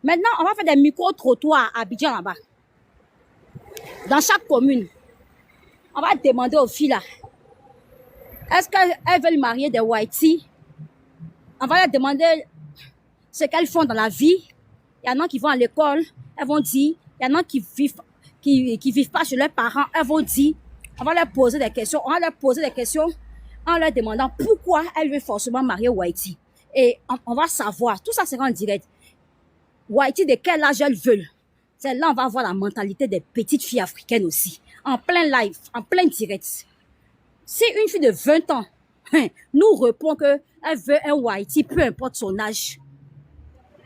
Maintenant, on va faire des micro-trottoirs à Abidjan là-bas. Dans chaque commune, on va demander aux filles là, est-ce qu'elles veulent marier des Whitey? On va leur demander ce qu'elles font dans la vie. Il y en a qui vont à l'école, elles vont dire. Il y en a qui vivent pas chez leurs parents, elles vont dire. On va leur poser des questions. On va leur poser des questions en leur demandant pourquoi elles veulent forcément marier Whitey. Et on va savoir. Tout ça sera en direct. Whitey, de quel âge elles veulent. C'est là on va voir la mentalité des petites filles africaines aussi. En plein live, en plein direct. Si une fille de 20 ans nous répond qu'elle veut un Whitey, peu importe son âge,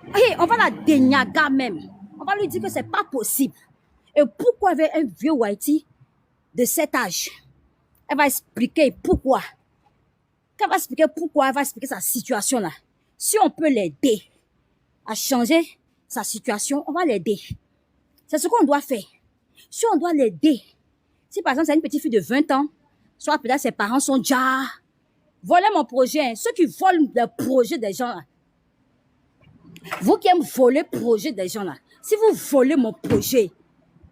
et on va la déniaga même. On va lui dire que c'est pas possible. Et pourquoi elle veut un vieux Whitey de cet âge? Elle va expliquer pourquoi. Quand elle va expliquer pourquoi, elle va expliquer sa situation là. Si on peut l'aider à changer sa situation, on va l'aider. C'est ce qu'on doit faire. Si on doit l'aider, si par exemple c'est une petite fille de 20 ans, soit peut-être ses parents sont déjà volé mon projet. Ceux qui volent le projet des gens là. Vous qui aimez voler le projet des gens là. Si vous volez mon projet,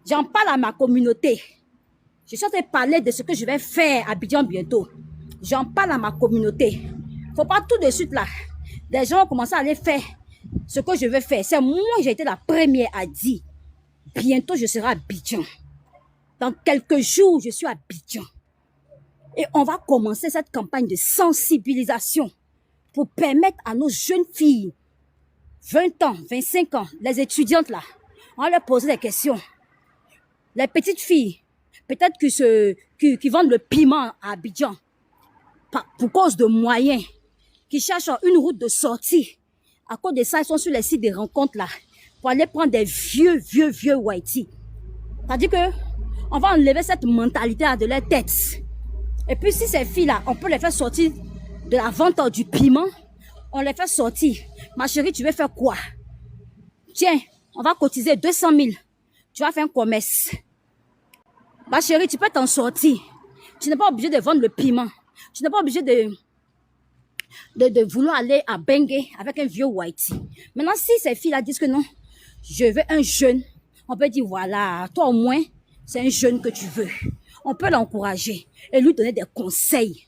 j'en parle à ma communauté. Je suis en train de parler de ce que je vais faire à Abidjan bientôt. J'en parle à ma communauté. Faut pas tout de suite là. Des gens ont commencé à aller faire ce que je veux faire. C'est moi, j'ai été la première à dire. Bientôt, je serai à Abidjan. Dans quelques jours, je suis à Abidjan. Et on va commencer cette campagne de sensibilisation pour permettre à nos jeunes filles, 20 ans, 25 ans, les étudiantes là, on va leur poser des questions. Les petites filles, peut-être qui vendent le piment à Abidjan, pour cause de moyens, qui cherchent une route de sortie. À cause de ça, ils sont sur les sites de rencontres là, pour aller prendre des vieux Whitey. C'est-à-dire que on va enlever cette mentalité là de leur tête. Et puis si ces filles-là, on peut les faire sortir de la vente du piment, on les fait sortir. Ma chérie, tu veux faire quoi? Tiens, on va cotiser 200 000. Tu vas faire un commerce. Ma chérie, tu peux t'en sortir. Tu n'es pas obligé de vendre le piment. Tu n'es pas obligé de vouloir aller à Bengue avec un vieux Whitey. Maintenant, si ces filles-là disent que non, je veux un jeune, on peut dire voilà, toi au moins, c'est un jeune que tu veux. On peut l'encourager et lui donner des conseils.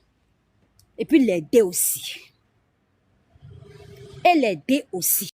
Et puis l'aider aussi. Et l'aider aussi.